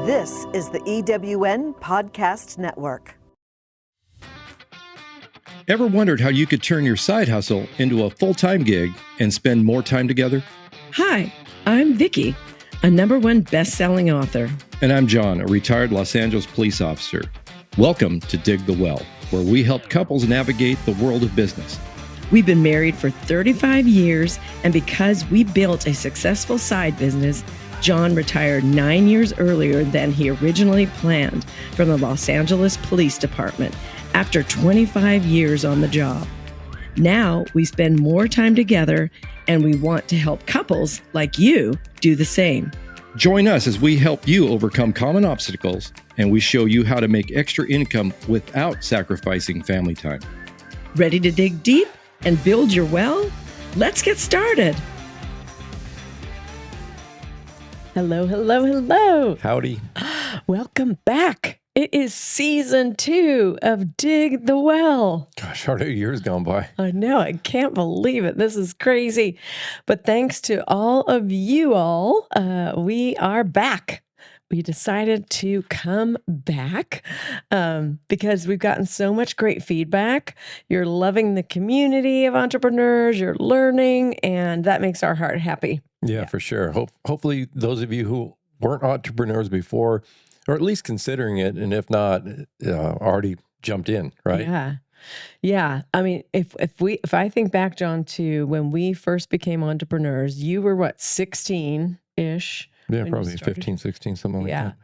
This is the EWN Podcast Network. Ever wondered how you could turn your side hustle into a full-time gig and spend more time together? Hi, I'm Vicki, a #1 best-selling author. And I'm John, a retired Los Angeles police officer. Welcome to Dig the Well, where we help couples navigate the world of business. We've been married for 35 years, and because we built a successful side business, John retired 9 years earlier than he originally planned from the Los Angeles Police Department after 25 years on the job. Now we spend more time together, and we want to help couples like you do the same. Join us as we help you overcome common obstacles, and we show you how to make extra income without sacrificing family time. Ready to dig deep and build your well? Let's get started. Hello, hello, hello. Howdy. Welcome back. It is season 2 of Dig the Well. Gosh, already years gone by. I know, I can't believe it. This is crazy. But thanks to all of you all, we are back. We decided to come back because we've gotten so much great feedback. You're loving the community of entrepreneurs, you're learning, and that makes our heart happy. Yeah, for sure. Hopefully those of you who weren't entrepreneurs before, or at least considering it, and if not, already jumped in, right? Yeah. I mean, if I think back, John, to when we first became entrepreneurs, you were what, 16-ish? Yeah, probably 15, 16, something like that.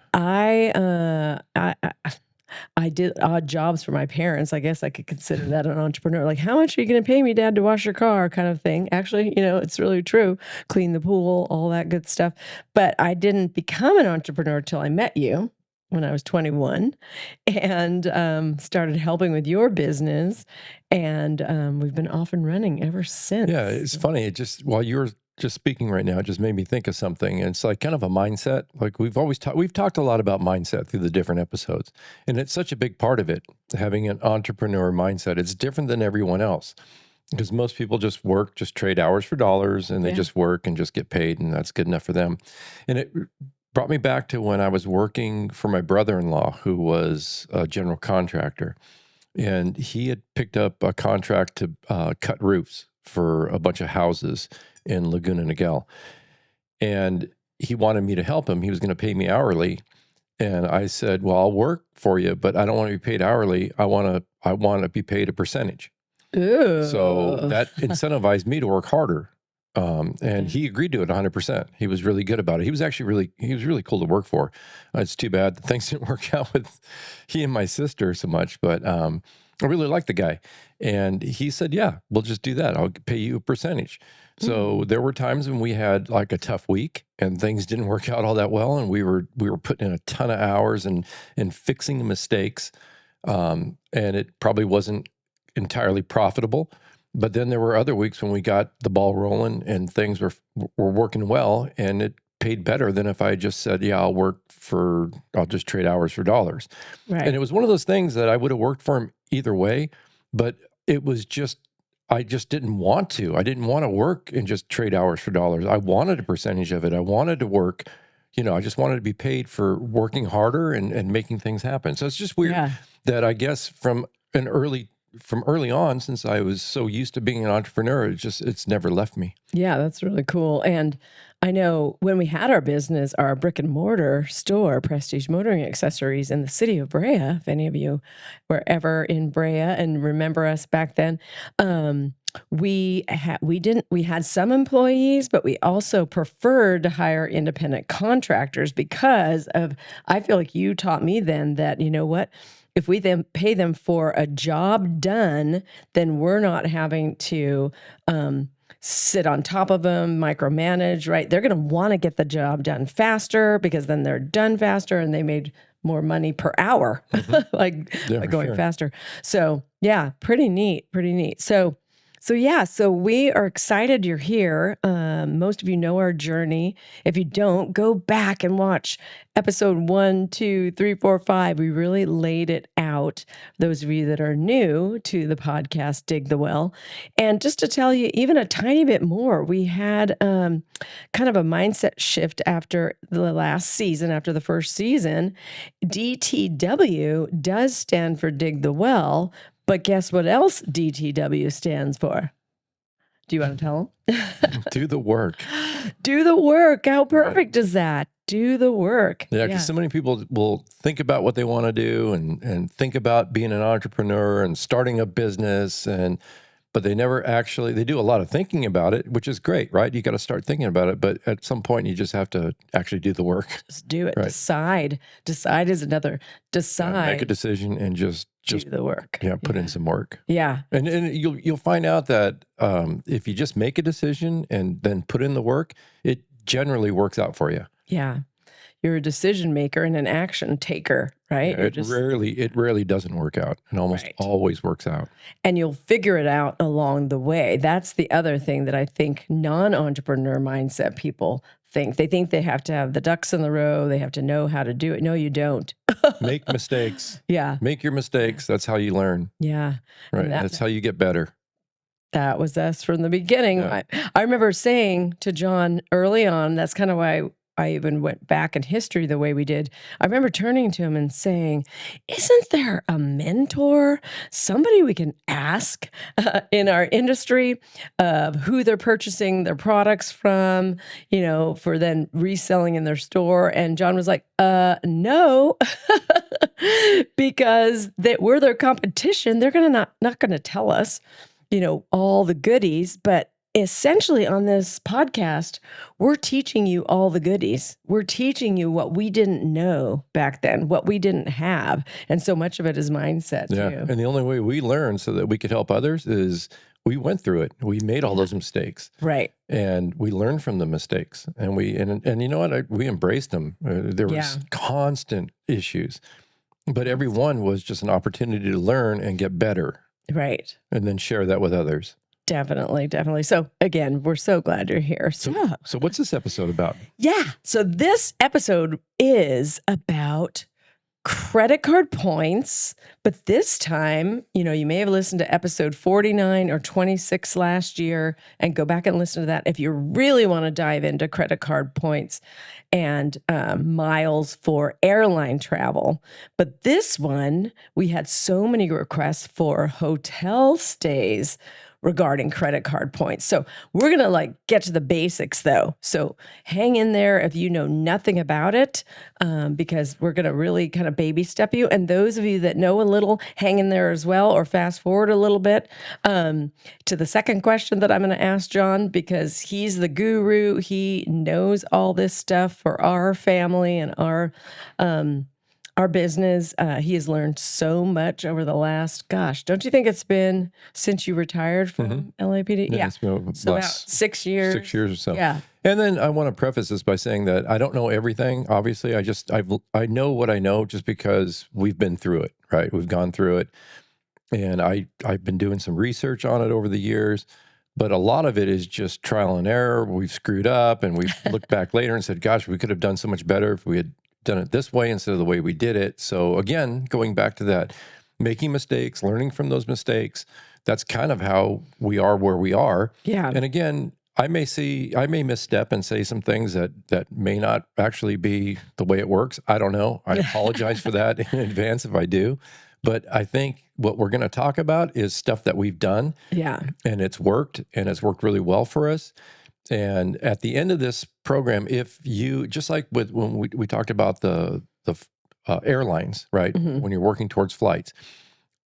I did odd jobs for my parents. I guess I could consider that an entrepreneur. Like, how much are you going to pay me, Dad, to wash your car kind of thing. Actually, it's really true. Clean the pool, all that good stuff. But I didn't become an entrepreneur till I met you when I was 21 and started helping with your business. And we've been off and running ever since. Yeah, it's funny. It just, while you're just speaking right now, it just made me think of something. And it's like kind of a mindset. Like we've talked a lot about mindset through the different episodes. And it's such a big part of it, having an entrepreneur mindset. It's different than everyone else because most people just work, just trade hours for dollars, and they just work and just get paid, and that's good enough for them. And it brought me back to when I was working for my brother-in-law, who was a general contractor. And he had picked up a contract to cut roofs for a bunch of houses in Laguna Niguel. And he wanted me to help him. He was going to pay me hourly. And I said, well, I'll work for you, but I don't want to be paid hourly. I want to be paid a percentage. Ooh. So that incentivized me to work harder. And he agreed to it 100%. He was really good about it. He was actually really cool to work for. It's too bad that things didn't work out with he and my sister so much, but I really liked the guy. And he said, yeah, we'll just do that. I'll pay you a percentage. So there were times when we had like a tough week and things didn't work out all that well. And we were putting in a ton of hours and fixing mistakes. And it probably wasn't entirely profitable. But then there were other weeks when we got the ball rolling and things were working well, and it paid better than if I just said, yeah, I'll just trade hours for dollars. Right. And it was one of those things that I would have worked for him either way, but it was just, I just didn't want to. I didn't want to work and just trade hours for dollars. I wanted a percentage of it. I wanted to work, I just wanted to be paid for working harder and making things happen. So it's just weird that I guess from early on, since I was so used to being an entrepreneur, it's never left me. Yeah, that's really cool. And I know when we had our business, our brick and mortar store, Prestige Motoring Accessories in the city of Brea, if any of you were ever in Brea and remember us back then, we had some employees, but we also preferred to hire independent contractors because I feel like you taught me then that, you know what? If we then pay them for a job done, then we're not having to sit on top of them, micromanage, right? They're going to want to get the job done faster because then they're done faster and they made more money per hour, by going faster. So yeah, pretty neat. So we are excited you're here. Most of you know our journey. If you don't, go back and watch episode 1, 2, 3, 4, 5. We really laid it out. about those of you that are new to the podcast, Dig the Well. And just to tell you even a tiny bit more, we had kind of a mindset shift after the last season, after the first season. DTW does stand for Dig the Well, but guess what else DTW stands for? Do you want to tell them? Do the work. Do the work. How perfect is that? Do the work. Yeah, because so many people will think about what they want to do and think about being an entrepreneur and starting a business, but they never actually, they do a lot of thinking about it, which is great, right? You got to start thinking about it, but at some point you just have to actually do the work. Just do it. Right. Decide. Decide is another. Decide. Yeah, make a decision and just do the work. Yeah, put in some work. Yeah. And you'll find out that if you just make a decision and then put in the work, it generally works out for you. Yeah. You're a decision maker and an action taker, right? Yeah, it rarely doesn't work out. It almost always works out. And you'll figure it out along the way. That's the other thing that I think non-entrepreneur mindset people think. They think they have to have the ducks in the row. They have to know how to do it. No, you don't. Make mistakes. Yeah. Make your mistakes. That's how you learn. Yeah. Right. That's how you get better. That was us from the beginning. Yeah. I remember saying to John early on, that's kind of why I even went back in history the way we did. I remember turning to him and saying, isn't there a mentor, somebody we can ask in our industry of who they're purchasing their products from, for then reselling in their store? And John was like, no, because we're their competition. They're not going to tell us, all the goodies, but essentially on this podcast, we're teaching you all the goodies. We're teaching you what we didn't know back then, what we didn't have. And so much of it is mindset too. And the only way we learn so that we could help others is we went through it. We made all those mistakes. Right. And we learned from the mistakes. And and you know what? We embraced them. There was constant issues, but every one was just an opportunity to learn and get better. Right. And then share that with others. Definitely, definitely. So again, we're so glad you're here. So what's this episode about? Yeah. So this episode is about credit card points, but this time, you may have listened to episode 49 or 26 last year and go back and listen to that if you really want to dive into credit card points and miles for airline travel. But this one, we had so many requests for hotel stays regarding credit card points. So we're going to get to the basics though. So hang in there if you know nothing about it, because we're going to really kind of baby step you. And those of you that know a little, hang in there as well, or fast forward a little bit to the second question that I'm going to ask John, because he's the guru. He knows all this stuff for our family and our business. He has learned so much over the last, don't you think it's been since you retired from LAPD? Yeah. It's been so about 6 years. 6 years or so. Yeah. And then I want to preface this by saying that I don't know everything. Obviously, I know what I know just because we've been through it, right? We've gone through it. And I've been doing some research on it over the years. But a lot of it is just trial and error. We've screwed up and we've looked back later and said, gosh, we could have done so much better if we had done it this way instead of the way we did it. So again, going back to that, making mistakes, learning from those mistakes, that's kind of how we are where we are. Yeah. And again, I may misstep and say some things that may not actually be the way it works. I don't know. I apologize for that in advance if I do. But I think what we're going to talk about is stuff that we've done. Yeah. And it's worked really well for us. And at the end of this program, if you, just like with when we talked about the airlines, right? When you're working towards flights,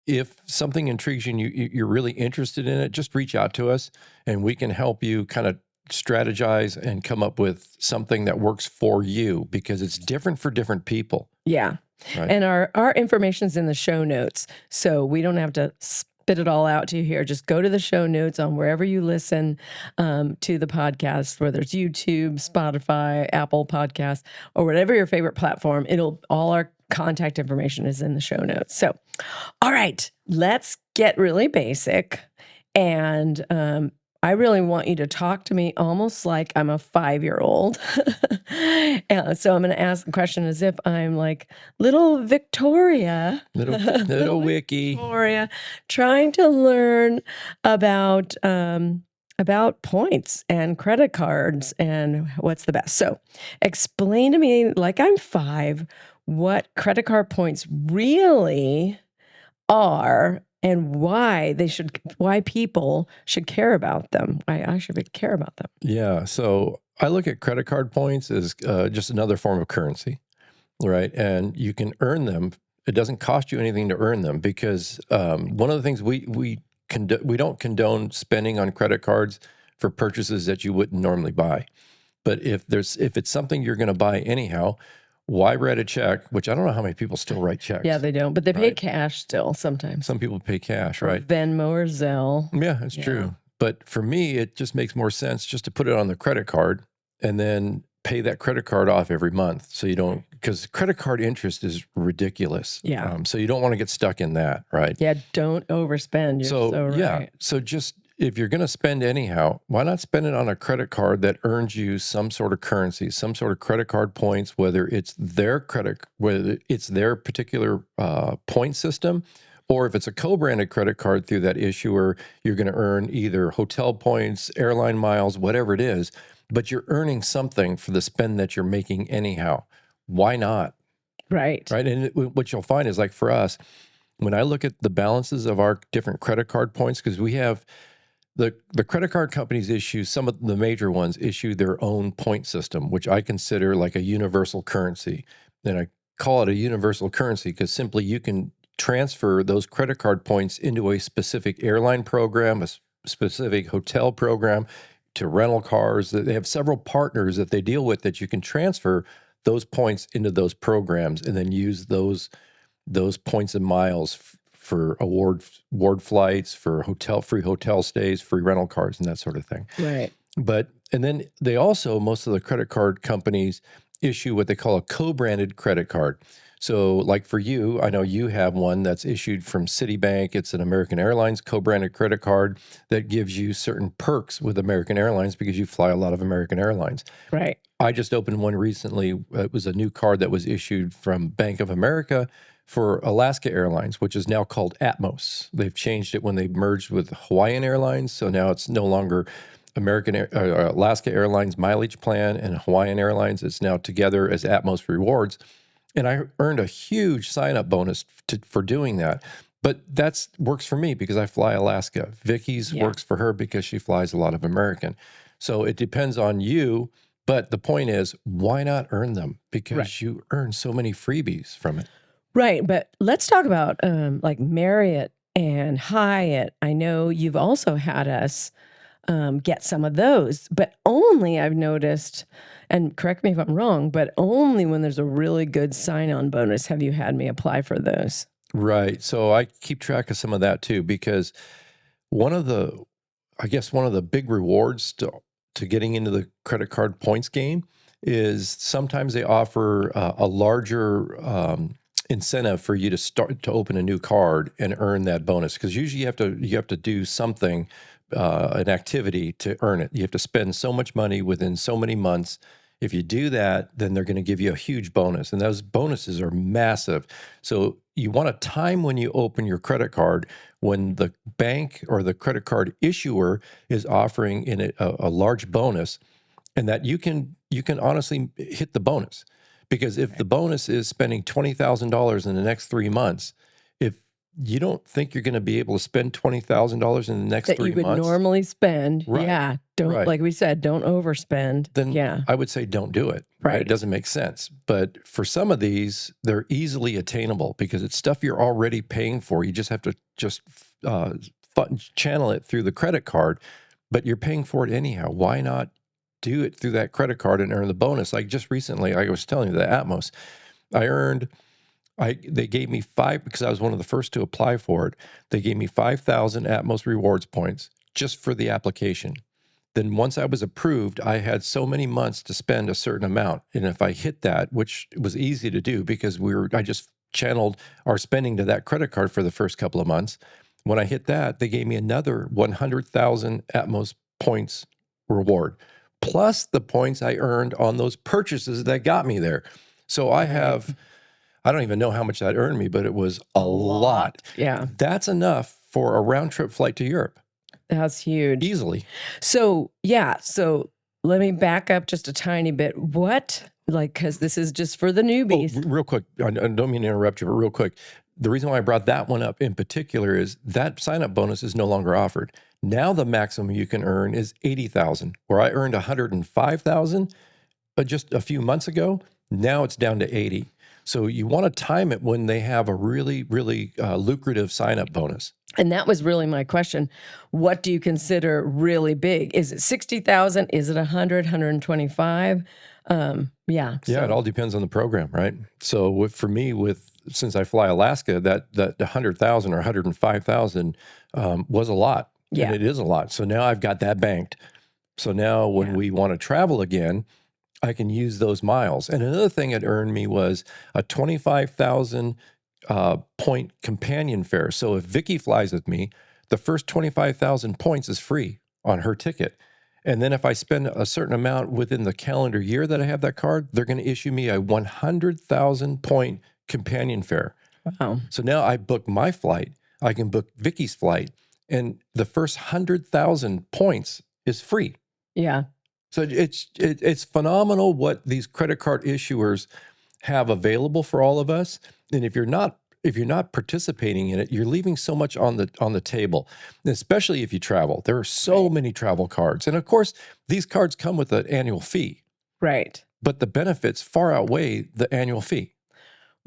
if something intrigues you and you're really interested in it, just reach out to us and we can help you kind of strategize and come up with something that works for you, because it's different for different people. Yeah. Right. And our information's in the show notes, so we don't have to spit it all out to you here. Just go to the show notes on wherever you listen to the podcast, whether it's YouTube, Spotify, Apple Podcasts, or whatever your favorite platform. All our contact information is in the show notes. So, all right, let's get really basic. And I really want you to talk to me almost like I'm a 5-year-old. So I'm going to ask the question as if I'm like little Victoria, Little Wiki. Victoria, trying to learn about points and credit cards and what's the best. So explain to me, like I'm 5, what credit card points really are and why people should care about them. Why I should care about them. Yeah. So I look at credit card points as just another form of currency, right? And you can earn them. It doesn't cost you anything to earn them because one of the things we don't condone spending on credit cards for purchases that you wouldn't normally buy. But if it's something you're going to buy anyhow, why write a check? Which I don't know how many people still write checks. Yeah, they don't, but they pay right? cash still sometimes. Some people pay cash, Or right? Venmo or Zelle. Yeah, it's true. But for me, it just makes more sense just to put it on the credit card and then pay that credit card off every month. So you don't, because credit card interest is ridiculous. Yeah. So you don't want to get stuck in that, right? Yeah, don't overspend. You're so right. Yeah. So just if you're going to spend anyhow, why not spend it on a credit card that earns you some sort of currency, some sort of credit card points, whether it's their particular point system, or if it's a co-branded credit card through that issuer, you're going to earn either hotel points, airline miles, whatever it is, but you're earning something for the spend that you're making anyhow. Why not? Right. Right. And what you'll find is, like for us, when I look at the balances of our different credit card points, because we have the credit card companies issue, some of the major ones issue their own point system, which I consider like a universal currency. And I call it a universal currency because simply you can transfer those credit card points into a specific airline program, a specific hotel program, to rental cars. They have several partners that they deal with that you can transfer those points into those programs and then use those points and miles for award flights, for free hotel stays, free rental cars, and that sort of thing. Right. And then they also, most of the credit card companies issue what they call a co-branded credit card. So like for you, I know you have one that's issued from Citibank. It's an American Airlines co-branded credit card that gives you certain perks with American Airlines because you fly a lot of American Airlines. Right. I just opened one recently. It was a new card that was issued from Bank of America for Alaska Airlines, which is now called Atmos. They've changed it when they merged with Hawaiian Airlines. So now it's no longer Alaska Airlines mileage plan and Hawaiian Airlines. It's now together as Atmos Rewards. And I earned a huge sign-up bonus for doing that. But that works for me because I fly Alaska. Vicky's works for her because she flies a lot of American. So it depends on you. But the point is, why not earn them? Because you earn so many freebies from it. Right. But let's talk about like Marriott and Hyatt. I know you've also had us get some of those, but only, I've noticed, and correct me if I'm wrong, but only when there's a really good sign-on bonus have you had me apply for those. Right. So I keep track of some of that too, because one of the big rewards to getting into the credit card points game is sometimes they offer a larger incentive for you to start to open a new card and earn that bonus. Because usually you have to do something, an activity to earn it. You have to spend so much money within so many months. If you do that, then they're going to give you a huge bonus, and those bonuses are massive. So you want a time when you open your credit card when the bank or the credit card issuer is offering in it a large bonus, and that you can honestly hit the bonus. Because if the bonus is spending $20,000 in the next 3 months, if you don't think you're going to be able to spend $20,000 in the next 3 months that you would normally spend, Right. Don't like we said, don't overspend. Then I would say don't do it. Right. It doesn't make sense. But for some of these, they're easily attainable because it's stuff you're already paying for. You just have to channel it through the credit card, but you're paying for it anyhow. Why not do it through that credit card and earn the bonus? Like just recently, I was telling you, the Atmos, they gave me because I was one of the first to apply for it. They gave me 5,000 Atmos rewards points just for the application. Then once I was approved, I had so many months to spend a certain amount. And if I hit that, which was easy to do because I just channeled our spending to that credit card for the first couple of months. When I hit that, they gave me another 100,000 Atmos points reward, plus the points I earned on those purchases that got me there. So I don't even know how much that earned me, but it was a lot. Yeah. That's enough for a round trip flight to Europe. That's huge. Easily. So, yeah. So let me back up just a tiny bit. Because this is just for the newbies. Real quick, I don't mean to interrupt you, but real quick. The reason why I brought that one up in particular is that sign-up bonus is no longer offered. Now the maximum you can earn is $80,000, where I earned $105,000 just a few months ago. Now it's down to $80,000. So you want to time it when they have a really, really lucrative sign-up bonus. And that was really my question. What do you consider really big? Is it 60,000? Is it 100, 125? Yeah. It all depends on the program, right? So for me, since I fly Alaska, that 100,000 or 105,000 was a lot. Yeah. And it is a lot. So now I've got that banked. So now when we want to travel again, I can use those miles. And another thing it earned me was a 25,000 point companion fare. So if Vicky flies with me, the first 25,000 points is free on her ticket. And then if I spend a certain amount within the calendar year that I have that card, they're going to issue me a 100,000 point companion fare. Wow. So now I book my flight, I can book Vicky's flight, and the first 100,000 points is free. Yeah. So it's phenomenal what these credit card issuers have available for all of us. And if you're not participating in it, you're leaving so much on the table, especially if you travel. There are so many travel cards. And of course, these cards come with an annual fee. Right. But the benefits far outweigh the annual fee.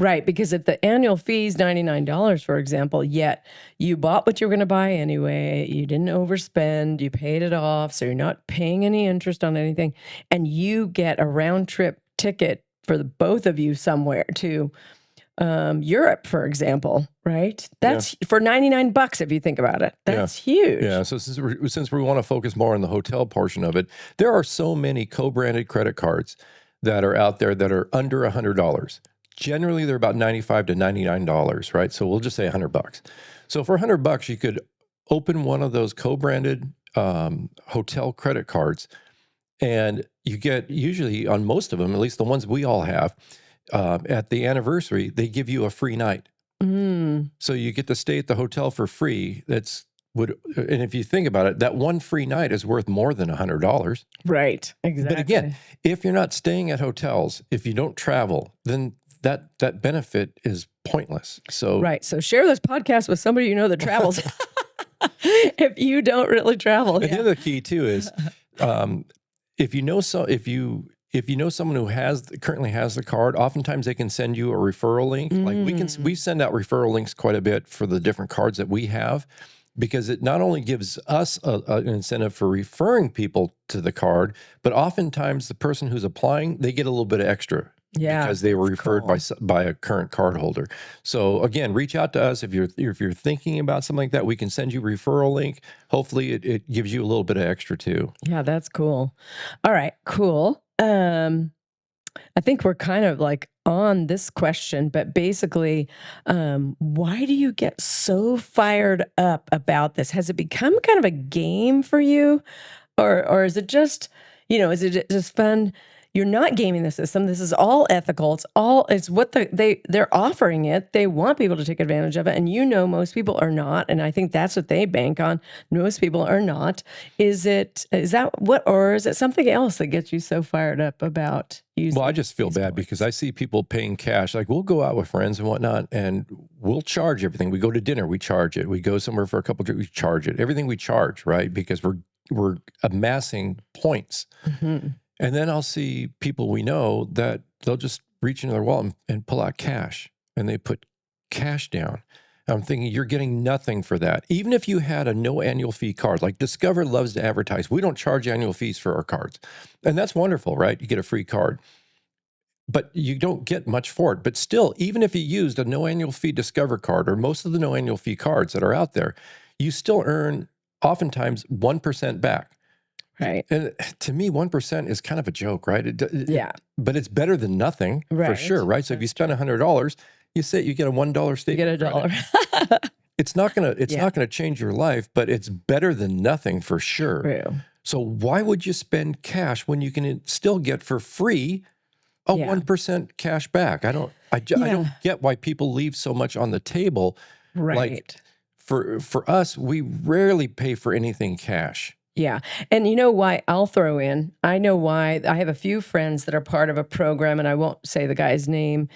Right, because if the annual fee is $99, for example, yet you bought what you were going to buy anyway, you didn't overspend, you paid it off, so you're not paying any interest on anything, and you get a round trip ticket for the both of you somewhere to Europe, for example, right? That's for $99 if you think about it. That's huge. Yeah. So since we want to focus more on the hotel portion of it, there are so many co-branded credit cards that are out there that are under $100. Generally, they're about $95 to $99, right? So we'll just say $100. So for $100, you could open one of those co-branded hotel credit cards, and you get usually on most of them, at least the ones we all have, at the anniversary, they give you a free night. So you get to stay at the hotel for free. And if you think about it, that one free night is worth more than $100. Right. Exactly. But again, if you're not staying at hotels, if you don't travel, then that benefit is pointless. So right. So share this podcast with somebody you know that travels. If you don't really travel. And the other key too is if you know someone who currently has the card, oftentimes they can send you a referral link. Like we send out referral links quite a bit for the different cards that we have, because it not only gives us an incentive for referring people to the card, but oftentimes the person who's applying, they get a little bit of extra. Yeah, because they were referred by a current card holder. So again, reach out to us if you're thinking about something like that. We can send you a referral link. Hopefully, it gives you a little bit of extra too. Yeah, that's cool. All right, cool. I think we're kind of like on this question, but basically, why do you get so fired up about this? Has it become kind of a game for you, or is it just is it just fun? You're not gaming the system. This is all ethical. It's what they're offering it. They want people to take advantage of it. And most people are not. And I think that's what they bank on. Most people are not. Is it something else that gets you so fired up about using? Well, I just feel bad because I see people paying cash. Like we'll go out with friends and whatnot, and we'll charge everything. We go to dinner, we charge it. We go somewhere for a couple of drinks, we charge it. Everything we charge, right? Because we're amassing points. Mm-hmm. And then I'll see people we know that they'll just reach into their wallet and pull out cash, and they put cash down. And I'm thinking, you're getting nothing for that. Even if you had a no annual fee card, like Discover loves to advertise, we don't charge annual fees for our cards. And that's wonderful, right? You get a free card, but you don't get much for it. But still, even if you used a no annual fee Discover card or most of the no annual fee cards that are out there, you still earn oftentimes 1% back. Right. And to me, 1% is kind of a joke, right? But it's better than nothing for sure, right? So if you spend $100, you get a $1 statement. You get $1. It's not gonna change your life, but it's better than nothing for sure. True. So why would you spend cash when you can still get for free a Yeah. 1% cash back? I don't get why people leave so much on the table. Right. Like for us, we rarely pay for anything cash. Yeah. And you know why? I'll throw in, I know why. I have a few friends that are part of a program, and I won't say the guy's name.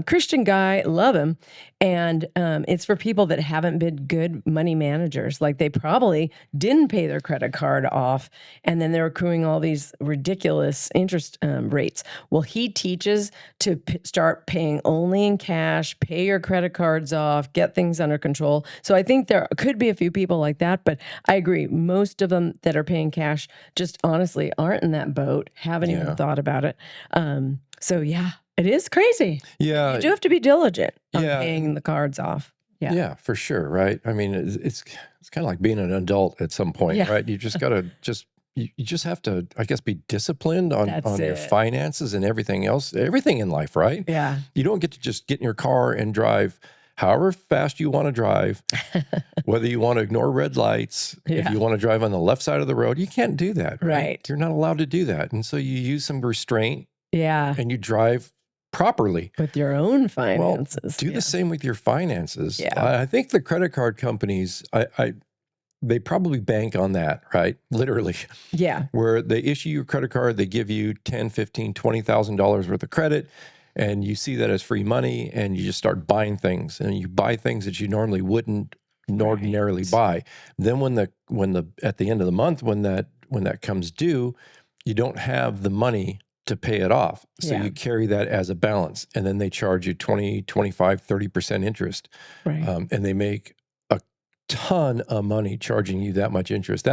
Christian guy, love him. And it's for people that haven't been good money managers. Like they probably didn't pay their credit card off, and then they're accruing all these ridiculous interest rates. Well, he teaches to start paying only in cash, pay your credit cards off, get things under control. So I think there could be a few people like that, but I agree. Most of them that are paying cash just honestly aren't in that boat, haven't even thought about it. So yeah. It is crazy. Yeah. You do have to be diligent on Yeah. paying the cards off. Yeah. Yeah, for sure. Right. I mean, it's kind of like being an adult at some point, Yeah. right? You just got to you just have to, I guess, be disciplined on That's your it. finances and everything else, everything in life, right? Yeah. You don't get to just get in your car and drive however fast you want to drive, whether you want to ignore red lights, if Yeah. you want to drive on the left side of the road, you can't do that. Right. You're not allowed to do that. And so you use some restraint Yeah. and you drive properly. With your own Well, finances. do the same with your finances. Yeah. I think the credit card companies, they probably bank on that, right? Literally, Yeah. where they issue you a credit card, they give you $10, $15, $20,000 worth of credit, and you see that as free money, and you just start buying things, and you buy things that you normally wouldn't ordinarily buy. Then when the at the end of the month, when that comes due, you don't have the money to pay it off. So Yeah. you carry that as a balance, and then they charge you 20, 25, 30% interest. Right. And they make a ton of money charging you that much interest.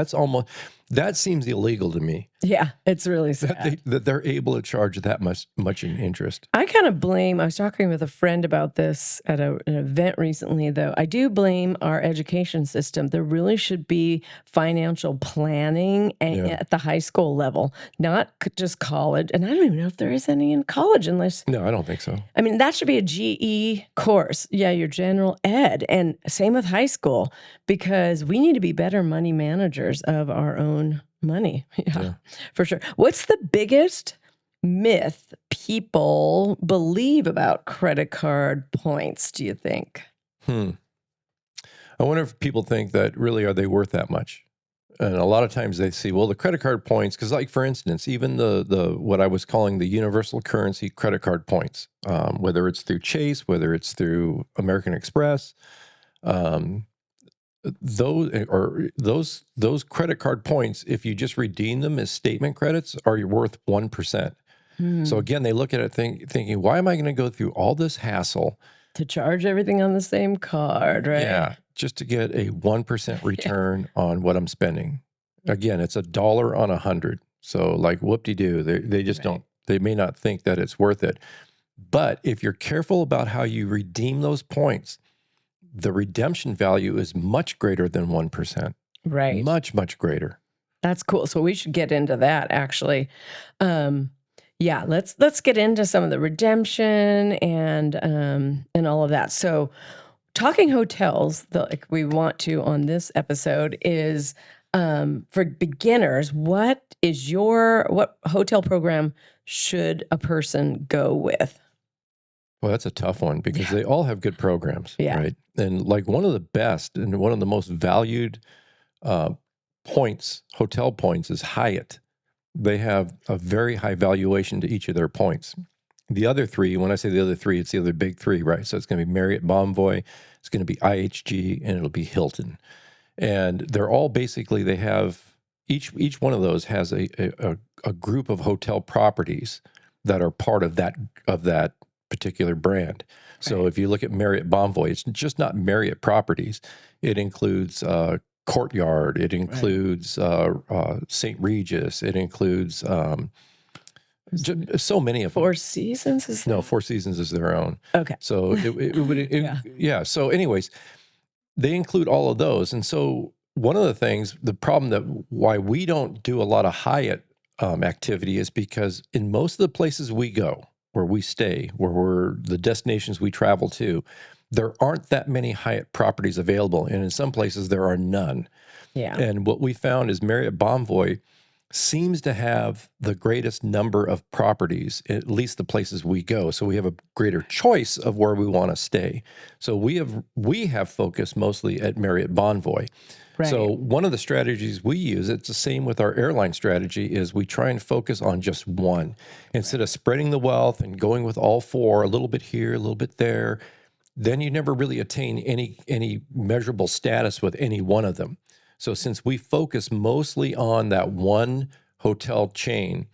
That seems illegal to me, Yeah. It's really sad. that they're able to charge that much in interest. I kind of blame, I was talking with a friend about this at an event recently, though. I do blame our education system. There really should be financial planning at the high school level, not just college. And I don't even know if there is any in college unless, No, I don't think so. I mean, that should be a GE course. Yeah, your general ed. And same with high school, because we need to be better money managers of our own money. Yeah, for sure. What's the biggest myth people believe about credit card points, do you think? I wonder if people think that really are they worth that much? And a lot of times they see, well, the credit card points, because like for instance, even the what I was calling the universal currency credit card points, whether it's through Chase, whether it's through American Express, those credit card points, if you just redeem them as statement credits, are worth 1%. So again, they look at it thinking, why am I going to go through all this hassle To charge everything on the same card, right? Yeah, just to get a 1% return on what I'm spending. Again, it's $1 on 100. So like whoop-de-doo, they just don't, they may not think that it's worth it. But if you're careful about how you redeem those points, the redemption value is much greater than 1%. Right. Much, much greater. That's cool. So we should get into that actually. Yeah, let's get into some of the redemption and all of that. So talking hotels, like we want to on this episode, is for beginners, what hotel program should a person go with? Well, that's a tough one because they all have good programs, right? And like one of the best and one of the most valued hotel points is Hyatt. They have a very high valuation to each of their points. The other three, when I say the other three, it's the other big three, right? So it's going to be Marriott Bonvoy, it's going to be IHG, and it'll be Hilton. And they're all basically, they have, each one of those has a group of hotel properties that are part of that particular brand. So if you look at Marriott Bonvoy, it's just not Marriott properties. It includes Courtyard. It includes St. Regis. It includes so many of them. Four Seasons? No, Four Seasons is their own. Okay. So it would, So anyways, they include all of those. And so one of the things, the problem that why we don't do a lot of Hyatt activity is because in most of the places we go, where we stay, where we're the destinations we travel to, there aren't that many Hyatt properties available. And in some places, there are none. Yeah. And what we found is Marriott Bonvoy seems to have the greatest number of properties, at least the places we go. So we have a greater choice of where we want to stay. So we have focused mostly at Marriott Bonvoy. Right. So one of the strategies we use, it's the same with our airline strategy, is we try and focus on just one. Instead of spreading the wealth and going with all four, a little bit here, a little bit there, then you never really attain any measurable status with any one of them. So since we focus mostly on that one hotel chain,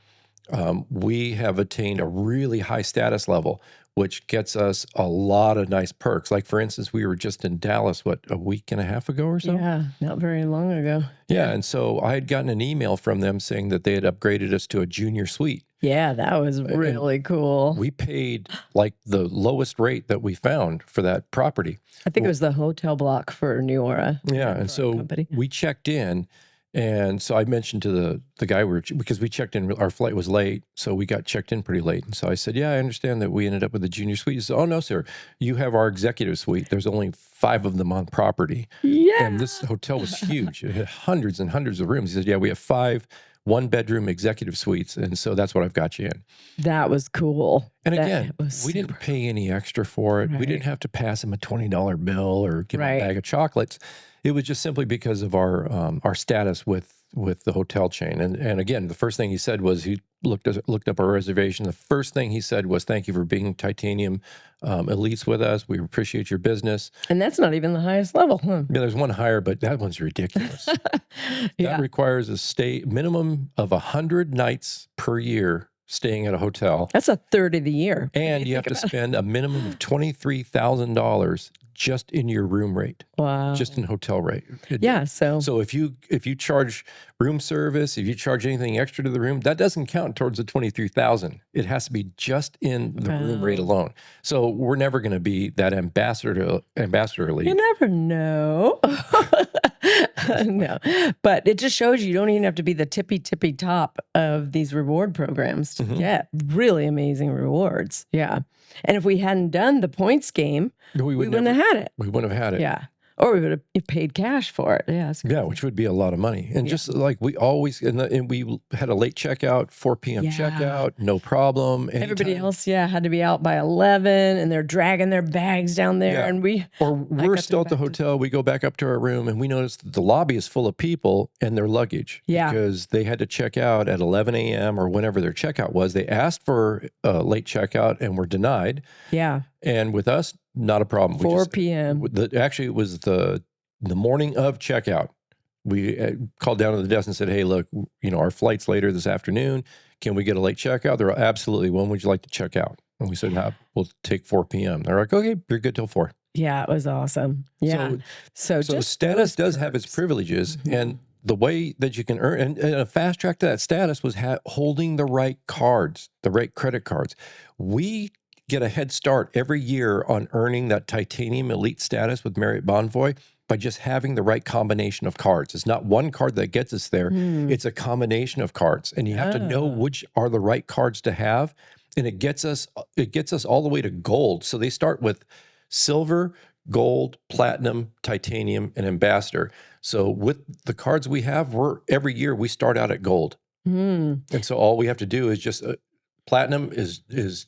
we have attained a really high status level, which gets us a lot of nice perks. Like, for instance, we were just in Dallas, a week and a half ago or so? Yeah, not very long ago. Yeah, and so I had gotten an email from them saying that they had upgraded us to a junior suite. Yeah, that was really cool. We paid like the lowest rate that we found for that property. I think it was the hotel block for New Aura. Yeah, and so we checked in, and so I mentioned to the guy because we checked in, our flight was late, so we got checked in pretty late. And so I said, "Yeah, I understand that we ended up with a junior suite." He said, "Oh no, sir, you have our executive suite. There's only 5 of them on property." Yeah. And this hotel was huge. It had hundreds and hundreds of rooms. He said, "Yeah, we have 5 one-bedroom executive suites, and so that's what I've got you in." That was cool. And That again, was we didn't super pay any extra for it. We Right. didn't have to pass him a $20 bill or give him Right. a bag of chocolates. It was just simply because of our status with the hotel chain. And again, the first thing he said was he looked up our reservation. The first thing he said was, "Thank you for being Titanium Elites with us. We appreciate your business." And that's not even the highest level, huh? Yeah, there's one higher, but that one's ridiculous. Yeah. That requires a stay minimum of 100 nights per year staying at a hotel. That's a third of the year. And you have to spend a minimum of $23,000 just in your room rate, Wow. just in hotel rate. Yeah. So So if you charge room service, if you charge anything extra to the room, that doesn't count towards the 23,000. It has to be just in the room rate alone. So we're never going to be that ambassador elite. you never know. No, but it just shows you don't even have to be the tippy top of these reward programs to get really amazing rewards. Yeah. And if we hadn't done the points game, we wouldn't have had it. We wouldn't have had it. Yeah. Or we would have paid cash for it. Yeah. It's Yeah, which would be a lot of money. And just like we always, and we had a late checkout, 4 p.m. checkout, no problem. Everybody anytime. else, had to be out by 11 and they're dragging their bags down there. Yeah. And Or we're still at the hotel. We go back up to our room and we notice that the lobby is full of people and their luggage. Yeah. Because they had to check out at 11 a.m. or whenever their checkout was. They asked for a late checkout and were denied. Yeah. And with us, not a problem. 4 p.m. Actually, it was the morning of checkout. We called down to the desk and said, "Hey, look, our flight's later this afternoon. Can we get a late checkout?" They're absolutely. When would you like to check out? And we said, "No, we'll take 4 p.m." They're like, "Okay, you're good till 4." Yeah, it was awesome. Yeah. So just status does have its privileges, and the way that you can earn, and a fast track to that status was holding the right cards, the right credit cards. We get a head start every year on earning that Titanium Elite status with Marriott Bonvoy by just having the right combination of cards. It's not one card that gets us there. It's a combination of cards, and you have to know which are the right cards to have. And it gets us all the way to gold. So they start with silver, gold, platinum, titanium, and ambassador. So with the cards we have, every year we start out at gold. And so all we have to do is just platinum is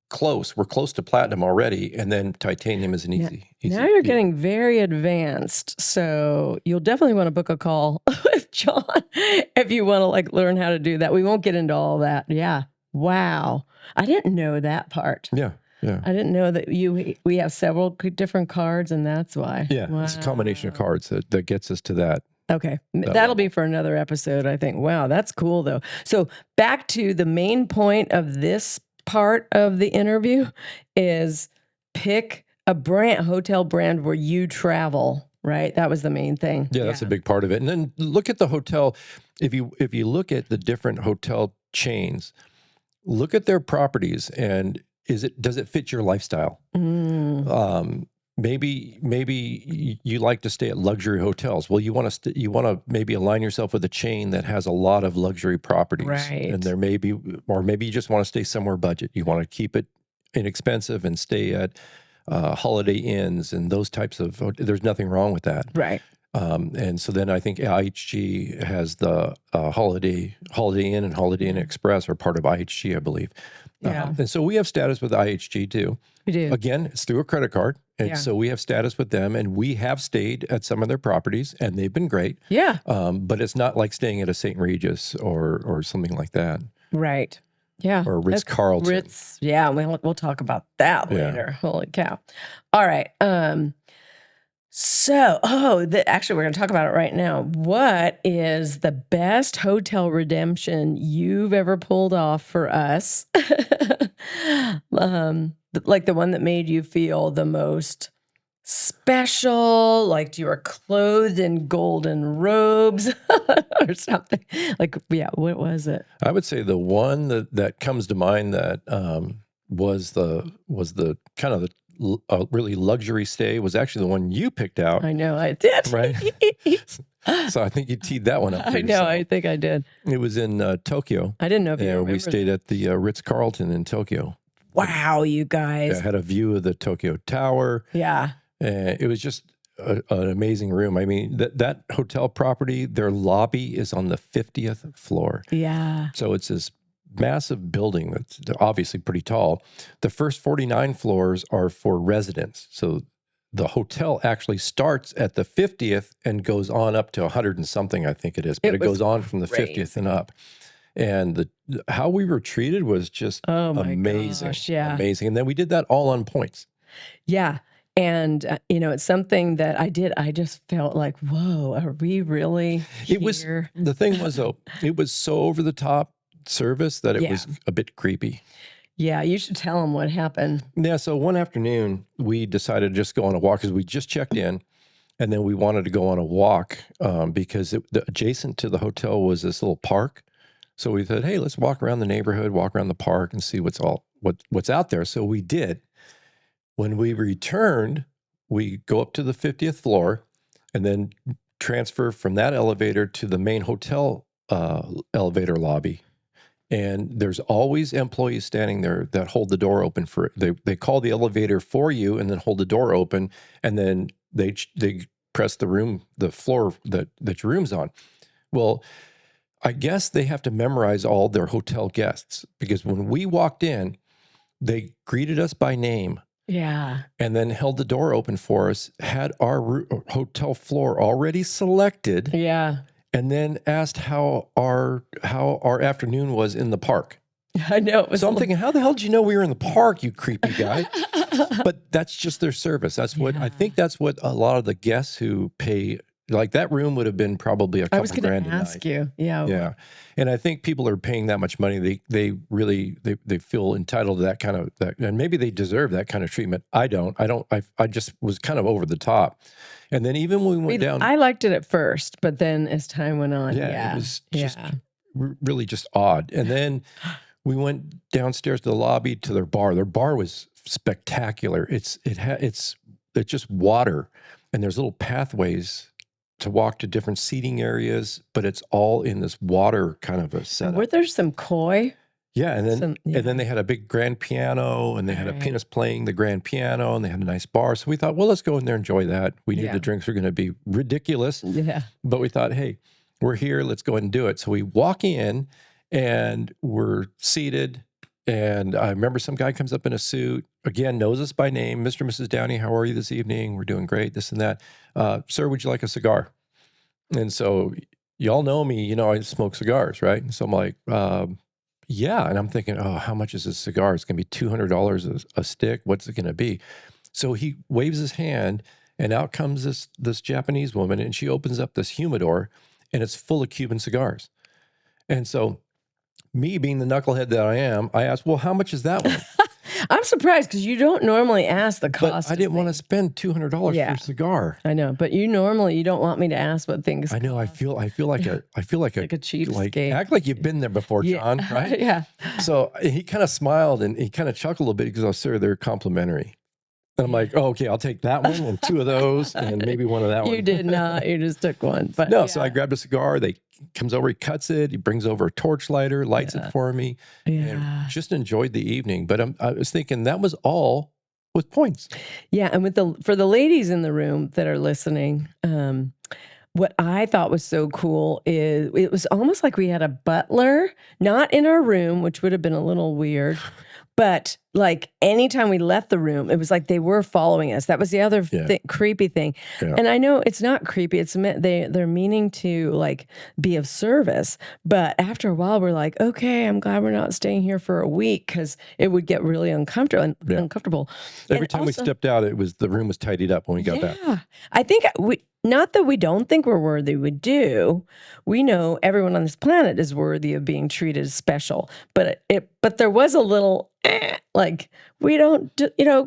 close. We're close to platinum already, and then titanium is an easy. Now you're getting very advanced, so you'll definitely want to book a call with John if you want to learn how to do that. We won't get into all that. Yeah. Wow. I didn't know that part. Yeah. I didn't know that we have several different cards, and that's why. Yeah. It's a combination of cards that gets us to that. Okay. That'll be for another episode, I think. Wow, that's cool, though. So back to the main point of this part of the interview is pick a hotel brand where you travel, right? That was the main thing. Yeah, that's a big part of it. And then look at the hotel. If you look at the different hotel chains, look at their properties and does it fit your lifestyle? maybe you like to stay at luxury hotels. Well, you want to maybe align yourself with a chain that has a lot of luxury properties, Right. and or maybe you just want to stay somewhere budget. You want to keep it inexpensive and stay at Holiday Inns and those types of. There's nothing wrong with that. Right. And so then I think IHG has the Holiday Inn and Holiday Inn Express are part of IHG, I believe. Yeah. And so we have status with IHG too. We do. Again, it's through a credit card. And Yeah. so we have status with them, and we have stayed at some of their properties, and they've been great. Yeah. But it's not like staying at a St. Regis or something like that, Right. Yeah. or Ritz Carlton. Ritz. Yeah. We'll talk about that Yeah. later. Holy cow. All right. Actually, we're going to talk about it right now. What is the best hotel redemption you've ever pulled off for us? Like the one that made you feel the most special, like you were clothed in golden robes or something. Like, yeah, what was it? I would say the one that comes to mind that was the kind of the really luxury stay was actually the one you picked out. I know I did. Right. So I think you teed that one up. For I know. yourself. I think I did. It was in Tokyo. I didn't know if you Yeah, remember. we stayed at the Ritz Carlton in Tokyo. Wow, you guys. It had a view of the Tokyo Tower. Yeah. It was just an amazing room. I mean, that hotel property, their lobby is on the 50th floor. Yeah. So it's this massive building that's obviously pretty tall. The first 49 floors are for residents. So the hotel actually starts at the 50th and goes on up to 100 and something, I think it is. But it was goes on from the 50th and up. And how we were treated was just amazing. Gosh, yeah. Amazing. And then we did that all on points. Yeah. And, it's something that I did. I just felt like, whoa, are we really here? The thing was, though, it was so over the top service that it Yeah. was a bit creepy. Yeah, you should tell them what happened. Yeah, so one afternoon, we decided to just go on a walk because we just checked in, and then we wanted to go on a walk because adjacent to the hotel was this little park. So we thought, hey, let's walk around the neighborhood, walk around the park, and see what's out there. So we did. When we returned, we go up to the 50th floor and then transfer from that elevator to the main hotel elevator lobby. And there's always employees standing there that hold the door open for they call the elevator for you and then hold the door open, and then they press the floor that your room's on. Well, I guess they have to memorize all their hotel guests, because when we walked in, they greeted us by name. Yeah. And then held the door open for us, had our hotel floor already selected. Yeah. And then asked how our afternoon was in the park. I know. It was So I'm thinking, how the hell did you know we were in the park, you creepy guy? But that's just their service. That's what I think. That's what a lot of the guests who pay, like that room would have been probably a I was couple going grand to a ask night. you. Yeah. Yeah, and I think people are paying that much money. They really feel entitled to that kind of that, and maybe they deserve that kind of treatment. I don't. I just was kind of over the top. And then even when we went down, I liked it at first, but then as time went on, it was just really just odd. And then we went downstairs to the lobby to their bar. Their bar was spectacular. It's just water, and there's little pathways to walk to different seating areas, but it's all in this water kind of a setup. Were there some koi? Yeah, and then they had a big grand piano, and they had a pianist playing the grand piano, and they had a nice bar. So we thought, well, let's go in there and enjoy that. We knew the drinks were going to be ridiculous, but we thought, hey, we're here, let's go ahead and do it. So we walk in, and we're seated, and I remember some guy comes up in a suit, again, knows us by name, Mr. and Mrs. Downey, how are you this evening? We're doing great, this and that. Sir, would you like a cigar? And so y'all know me, I smoke cigars, right? And so I'm like, yeah. And I'm thinking, oh, how much is this cigar? It's going to be $200 a stick. What's it going to be? So he waves his hand, and out comes this Japanese woman, and she opens up this humidor, and it's full of Cuban cigars. And so me being the knucklehead that I am, I asked, well, how much is that one? I'm surprised because you don't normally ask the cost. But I didn't want to spend $200 for a cigar. I know, but you don't want me to ask what things. I know. cost. I feel like a cheapskate. act like you've been there before, John. Right? Yeah. So he kind of smiled and he kind of chuckled a bit because, oh, sir, they're complimentary. And I'm like, oh, okay, I'll take that one and 2 of those and maybe one of that one. You did not. You just took one. But No, so I grabbed a cigar. They comes over, he cuts it, he brings over a torch lighter, lights it for me, and just enjoyed the evening. But I was thinking that was all with points. Yeah, and for the ladies in the room that are listening, what I thought was so cool is it was almost like we had a butler, not in our room, which would have been a little weird, but like anytime we left the room, it was like they were following us. That was the other creepy thing. Yeah. And I know it's not creepy. It's they're meaning to like be of service. But after a while, we're like, okay, I'm glad we're not staying here for a week because it would get really uncomfortable. Every time we stepped out, the room was tidied up when we got back. Yeah, I think not that we don't think we're worthy. We do. We know everyone on this planet is worthy of being treated special. But there was a little like we don't,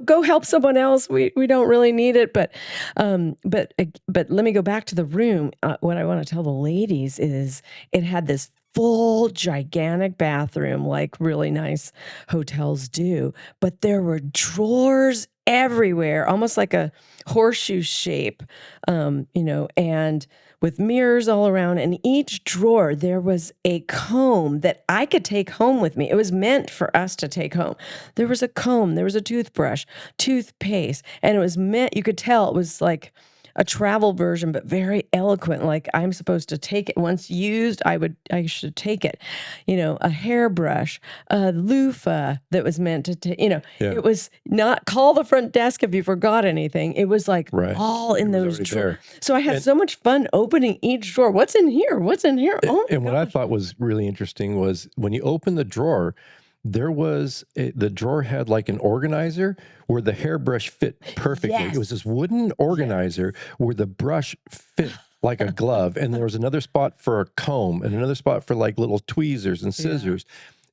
go help someone else. We don't really need it. But let me go back to the room. What I want to tell the ladies is it had this full gigantic bathroom like really nice hotels do, but there were drawers everywhere, almost like a horseshoe shape, and with mirrors all around. And each drawer, there was a comb that I could take home with me. It was meant for us to take home. There was a comb, there was a toothbrush, toothpaste, and it was meant, you could tell it was like a travel version, but very eloquent. Like I'm supposed to take it once used. I should take it. A hairbrush, a loofah that was meant to take. It was not call the front desk if you forgot anything. It was like all in those drawers. So I had so much fun opening each drawer. What's in here? What's in here? And what I thought was really interesting was when you open the drawer, the drawer had like an organizer where the hairbrush fit perfectly. Yes. It was this wooden organizer where the brush fit like a glove. And there was another spot for a comb and another spot for like little tweezers and scissors.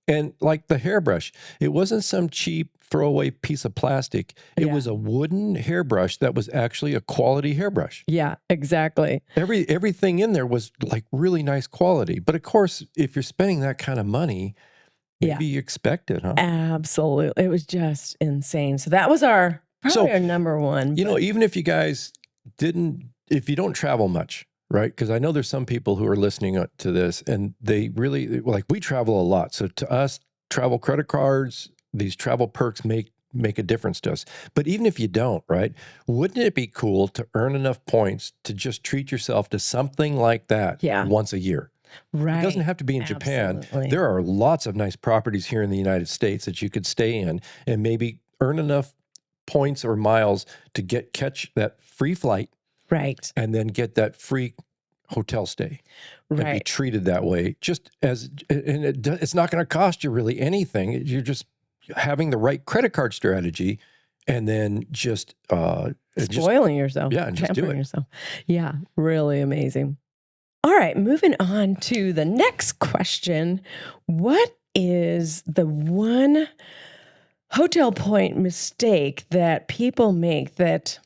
Yeah. And like the hairbrush, it wasn't some cheap throwaway piece of plastic. It was a wooden hairbrush that was actually a quality hairbrush. Yeah, exactly. Everything in there was like really nice quality. But of course, if you're spending that kind of money, maybe you expect it, huh? Absolutely. It was just insane. So that was our number one. Even if you guys if you don't travel much, right? Because I know there's some people who are listening to this and they really, like we travel a lot. So to us, travel credit cards, these travel perks make a difference to us. But even if you don't, right? Wouldn't it be cool to earn enough points to just treat yourself to something like that once a year? Right. It doesn't have to be in Japan. There are lots of nice properties here in the United States that you could stay in and maybe earn enough points or miles to catch that free flight. Right. And then get that free hotel stay. Right. And be treated that way. It's not going to cost you really anything. You're just having the right credit card strategy and then just spoiling yourself. Yeah, and just do it. Yourself. Yeah, really amazing. All right, moving on to the next question. What is the one hotel point mistake that people make that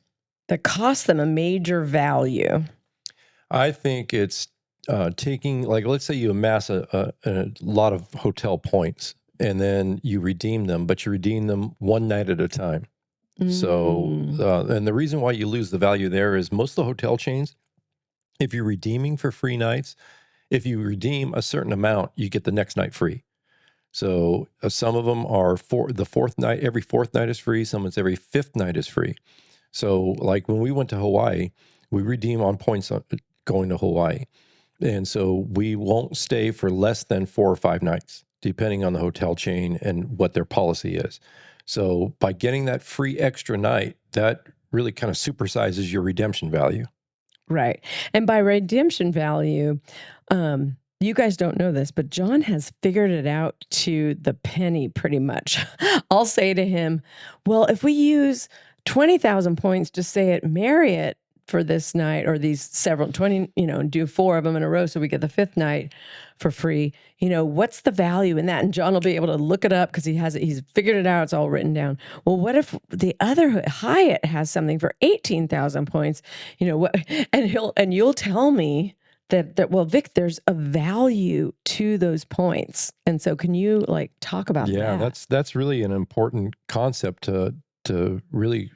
costs them a major value? I think it's taking, like, let's say you amass a lot of hotel points and then you redeem them, but you redeem them one night at a time. So, and the reason why you lose the value there is most of the hotel chains, if you're redeeming for free nights, if you redeem a certain amount, you get the next night free. So some of them are the fourth night, every fourth night is free. Someone's every fifth night is free. So like when we went to Hawaii, we redeem on points going to Hawaii. And so we won't stay for less than 4 or 5 nights, depending on the hotel chain and what their policy is. So by getting that free extra night, that really kind of supersizes your redemption value. Right. And by redemption value, you guys don't know this, but John has figured it out to the penny pretty much. I'll say to him, well, if we use 20,000 points to stay at Marriott for this night, or these several 20, and do 4 of them in a row so we get the 5th night for free, what's the value in that? And John will be able to look it up because he's figured it out. It's all written down. Well, what if the other Hyatt has something for 18,000 points? And you'll tell me that well, Vic, there's a value to those points. And so can you talk about that? Yeah, that's really an important concept to really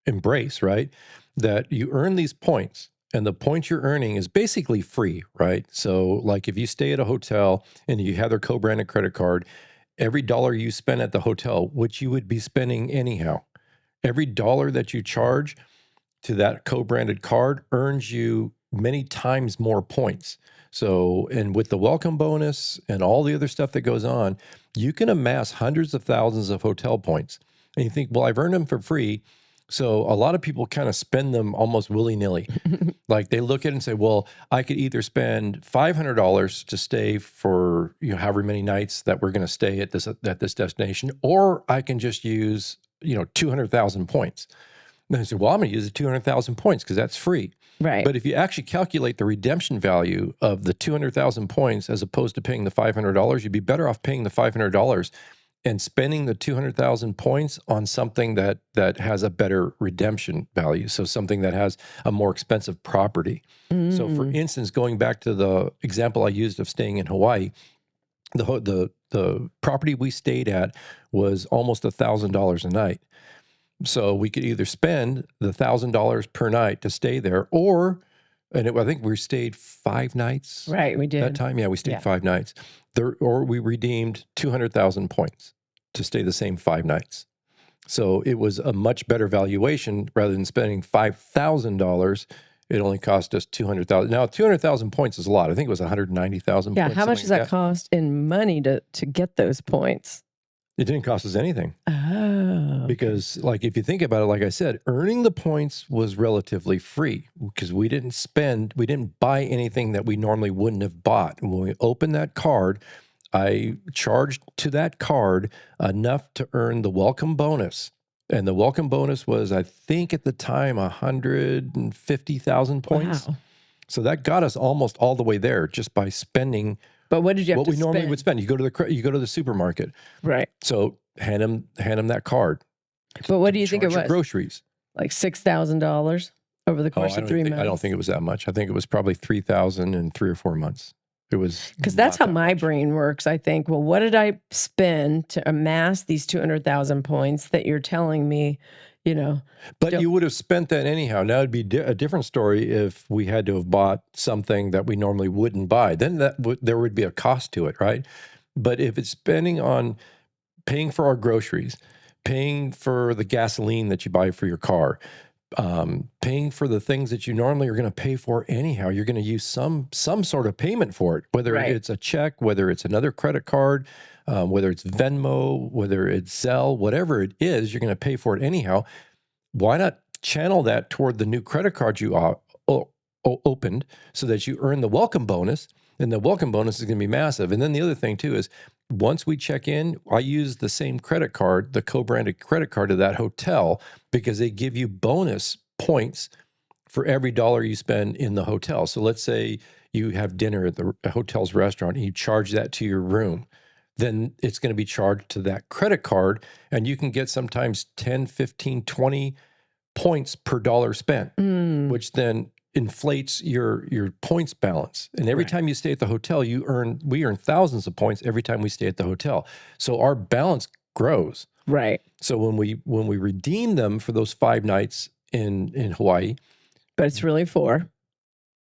embrace, right? That you earn these points, and the points you're earning is basically free, right? So like if you stay at a hotel and you have their co-branded credit card, every dollar you spend at the hotel, which you would be spending anyhow, every dollar that you charge to that co-branded card earns you many times more points. So, and with the welcome bonus and all the other stuff that goes on, you can amass hundreds of thousands of hotel points. And you think, well, I've earned them for free. So a lot of people kind of spend them almost willy-nilly. Like they look at it and say, well, I could either spend $500 to stay for, however many nights that we're going to stay at this destination, or I can just use, 200,000 points. And I said, well, I'm going to use the 200,000 points because that's free. Right. But if you actually calculate the redemption value of the 200,000 points as opposed to paying the $500, you'd be better off paying the $500 and spending the 200,000 points on something that has a better redemption value. So something that has a more expensive property. So for instance, going back to the example I used of staying in Hawaii, the property we stayed at was almost $1,000 a night. So we could either spend the $1,000 per night to stay there, I think we stayed 5 nights. Right, we did. That time, yeah, we stayed 5 nights. Or we redeemed 200,000 points to stay the same 5 nights. So it was a much better valuation rather than spending $5,000. It only cost us 200,000. Now, 200,000 points is a lot. I think it was 190,000 Yeah, points. how much does that cost in money to get those points? It didn't cost us anything. Oh. Because, like, if you think about it, like I said, earning the points was relatively free because we didn't buy anything that we normally wouldn't have bought. When we opened that card, I charged to that card enough to earn the welcome bonus. And the welcome bonus was, I think at the time, 150,000 points. Wow. So that got us almost all the way there just by spending But what did you have what to we normally would spend. You go to the supermarket. Right. So hand them that card. But what do you think it Charge your was? groceries. Like $6,000 over the course of 3 months? I don't think it was that much. I think it was probably 3,000 in 3 or 4 months. It was because that's how not that my much. brain works. I think, well, what did I spend to amass these 200,000 points that you're telling me, But don't- you would have spent that anyhow. Now it'd be a different story if we had to have bought something that we normally wouldn't buy. Then there would be a cost to it, right? But if it's spending on paying for our groceries, paying for the gasoline that you buy for your car, paying for the things that you normally are going to pay for anyhow, you're going to use some sort of payment for it, whether Right. it's a check, whether it's another credit card, whether it's Venmo, whether it's Zelle, whatever it is, you're going to pay for it anyhow. Why not channel that toward the new credit card you opened so that you earn the welcome bonus, and the welcome bonus is going to be massive. And then the other thing too is once we check in, I use the same credit card, the co-branded credit card of that hotel, because they give you bonus points for every dollar you spend in the hotel. So let's say you have dinner at the hotel's restaurant and you charge that to your room. Then it's going to be charged to that credit card, and you can get sometimes 10, 15, 20 points per dollar spent, which then inflates your points balance. And every time you stay at the hotel, we earn thousands of points every time we stay at the hotel. So our balance grows. right. So when we redeem them for those 5 nights in Hawaii, But it's really 4.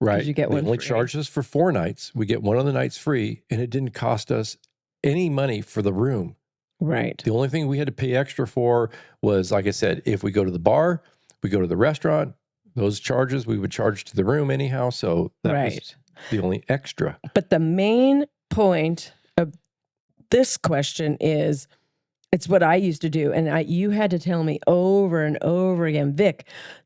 right? you get they one only free. charged us for 4 nights. We get one of the nights free, and it didn't cost us any money for the room. Right. The only thing we had to pay extra for was, like I said, if we go to the bar, we go to the restaurant, those charges we would charge to the room anyhow. So that was Right. the only extra. But the main point of this question is, it's what I used to do. And you had to tell me over and over again, Vic,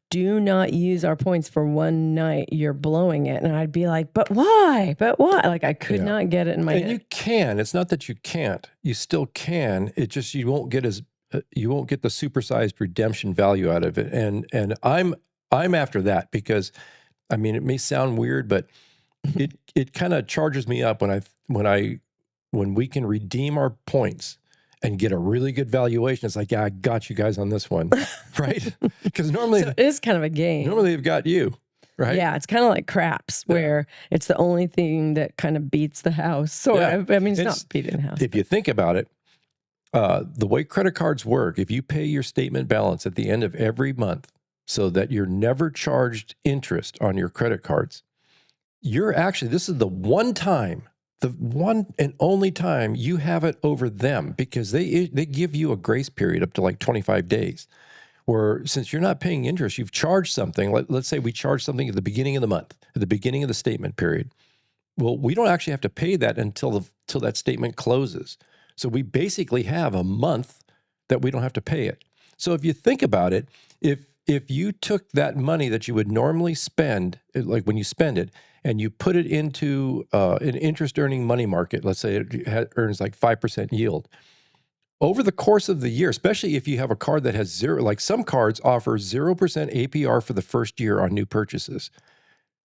do not use our points for one night. You're blowing it. And I'd be like, but why? But why? Like I could Yeah. not get it in my And head. you can. It's not that you can't. You still can. It just you won't get the supersized redemption value out of it. And I'm after that because, I mean, it may sound weird, but it kind of charges me up when we can redeem our points and get a really good valuation. It's like, yeah, I got you guys on this one, right? Because normally So it is kind of a game. they've got you, right? Yeah, it's kind of like craps, where it's the only thing that kind of beats the house. Sort Yeah. of. I mean, it's It's- not beating the house. If you think about it, the way credit cards work, if you pay your statement balance at the end of every month, so that you're never charged interest on your credit cards. This is the one and only time you have it over them, because they give you a grace period up to like 25 days. Where since you're not paying interest, you've charged something. Let's say we charge something at the beginning of the month, at the beginning of the statement period. Well, we don't actually have to pay that until that statement closes. So we basically have a month that we don't have to pay it. So if you think about it, if you took that money that you would normally spend, like when you spend it, and you put it into an interest-earning money market, let's say it earns like 5% yield, over the course of the year, especially if you have a card that has zero, like some cards offer 0% APR for the first year on new purchases.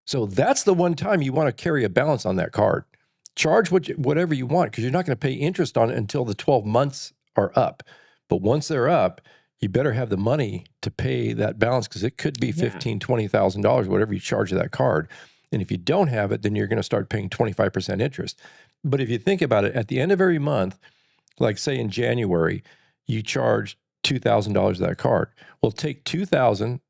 So that's the one time you want to carry a balance on that card. Charge whatever you want, because you're not going to pay interest on it until the 12 months are up. But once they're up, you better have the money to pay that balance, because it could be $15,000, $20,000, whatever you charge that card. And if you don't have it, then you're going to start paying 25% interest. But if you think about it, at the end of every month, like say in January, you charge $2,000 of that card. Well, take $2,000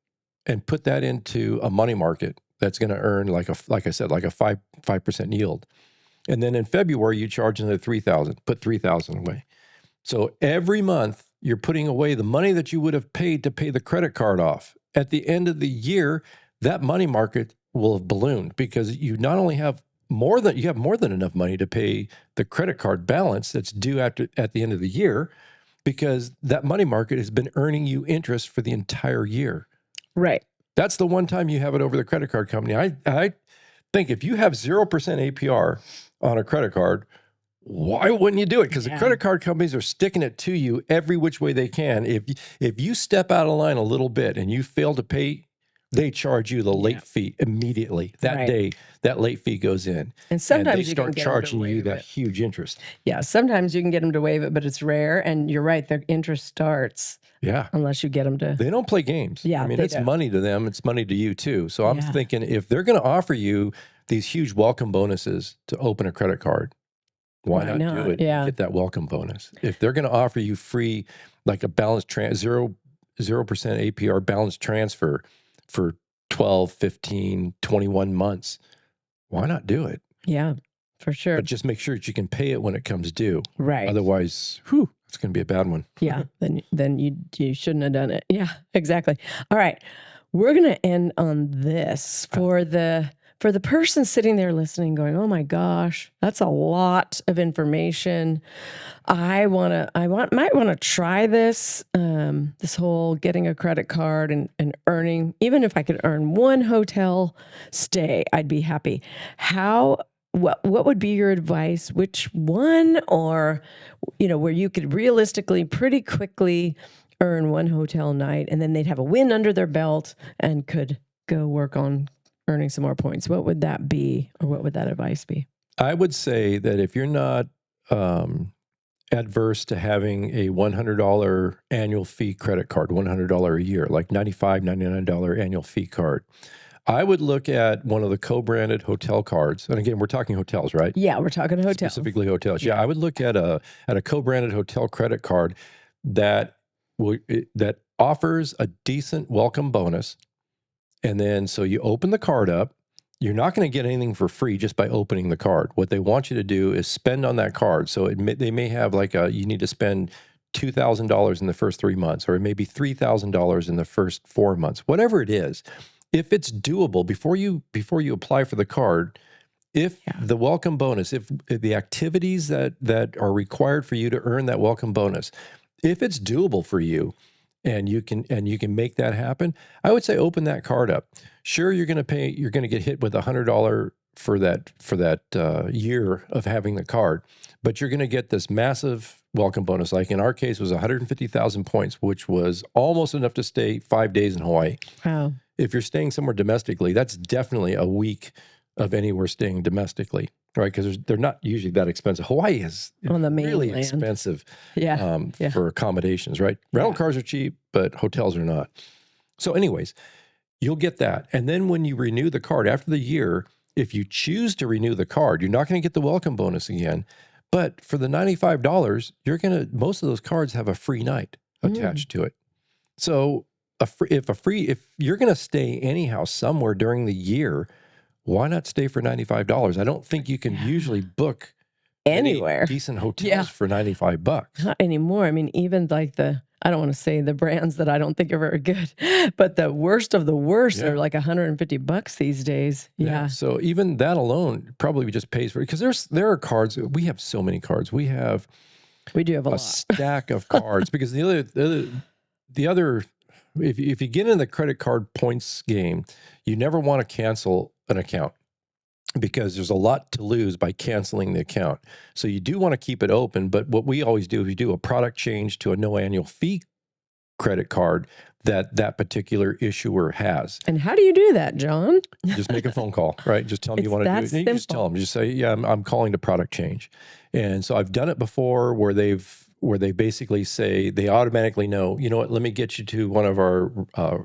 and put that into a money market that's going to earn like I said, like a 5% yield. And then in February, you charge another $3,000, put $3,000 away. So every month you're putting away the money that you would have paid to pay the credit card off. At the end of the year, that money market will have ballooned, because you not only have more than enough money to pay the credit card balance that's due at the end of the year, because that money market has been earning you interest for the entire year. Right. That's the one time you have it over the credit card company. I think if you have 0% APR on a credit card, why wouldn't you do it? Because the credit card companies are sticking it to you every which way they can. If you step out of line a little bit and you fail to pay, they charge you the late fee immediately. That day, that late fee goes in. And sometimes they start charging you that it. huge interest. Yeah, sometimes you can get them to waive it, but it's rare. And you're right, their interest starts. Yeah. Unless you get them to. They don't play games. Yeah. I mean, it's money to them. It's money to you too. So I'm thinking, if they're going to offer you these huge welcome bonuses to open a credit card, why not do it? Yeah. And get that welcome bonus. If they're going to offer you free, like a balanced 0% APR balance transfer for 12, 15, 21 months, why not do it? Yeah, for sure. But just make sure that you can pay it when it comes due. Right. Otherwise, it's going to be a bad one. Yeah. Then you shouldn't have done it. Yeah, exactly. All right. We're going to end on this for the person sitting there listening, going, "Oh my gosh, that's a lot of information. I might want to try this, this whole getting a credit card and earning, even if I could earn one hotel stay, I'd be happy." What would be your advice? Which one, or, where you could realistically pretty quickly earn one hotel night and then they'd have a win under their belt and could go work on earning some more points? What would that be, or what would that advice be? I would say that if you're not adverse to having a $100 annual fee credit card, $100 a year, like $95, $99 annual fee card, I would look at one of the co-branded hotel cards. And again, we're talking hotels, right? Yeah, we're talking hotels. Specifically hotels. Yeah, I would look at a co-branded hotel credit card that offers a decent welcome bonus. And then, so you open the card up. You're not going to get anything for free just by opening the card. What they want you to do is spend on that card. So they may have you need to spend $2,000 in the first 3 months, or it may be $3,000 in the first 4 months, whatever it is. If it's doable before you apply for the card, if the welcome bonus, if the activities that are required for you to earn that welcome bonus, if it's doable for you, and you can make that happen, I would say open that card up. Sure, you're going to get hit with $100 for that year of having the card, but you're going to get this massive welcome bonus. Like in our case, was 150,000 points, which was almost enough to stay 5 days in Hawaii. Wow. If you're staying somewhere domestically, that's definitely a week of anywhere staying domestically, right? Because they're not usually that expensive. Hawaii is on the really mainland. Expensive for accommodations, right? Rental cars are cheap, but hotels are not. So anyways, you'll get that. And then when you renew the card after the year, if you choose to renew the card, you're not going to get the welcome bonus again. But for the $95, most of those cards have a free night attached to it. So if you're going to stay anyhow somewhere during the year, why not stay for $95? I don't think you can usually book any Anywhere. decent hotels Yeah. for $95. Not anymore. I mean, even like I don't want to say the brands that I don't think are very good, but the worst of the worst Yeah. are like $150 these days. Yeah. So even that alone probably just pays for it, because there are cards. We have so many cards. We have We do have a a lot. stack of cards, because the other if you get in the credit card points game, you never want to cancel an account, because there's a lot to lose by canceling the account. So you do want to keep it open, but what we always do is we do a product change to a no annual fee credit card that particular issuer has. And how do you do that, John? Just make a phone call, right? Just tell them you want to do it. And you just tell them, just say, yeah, I'm calling to product change. And so I've done it before where they basically say, they automatically know, you know what, let me get you to one of our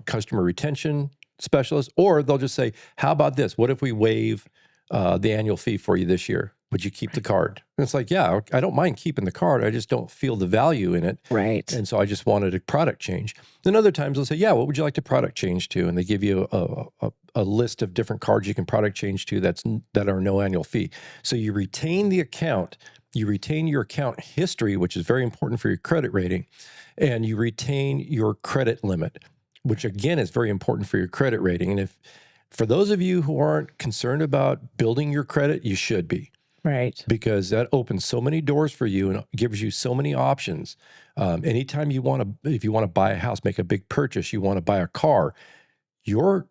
customer retention specialists, or they'll just say, how about this? What if we waive the annual fee for you this year? Would you keep the card? And it's like, yeah, I don't mind keeping the card. I just don't feel the value in it. Right. And so I just wanted a product change. Then other times they'll say, yeah, what would you like to product change to? And they give you a list of different cards you can product change to that are no annual fee. So you retain the account, you retain your account history, which is very important for your credit rating, and you retain your credit limit, which again is very important for your credit rating. And for those of you who aren't concerned about building your credit, you should be. Right. Because that opens so many doors for you and gives you so many options. Anytime if you want to buy a house, make a big purchase, you want to buy a car, the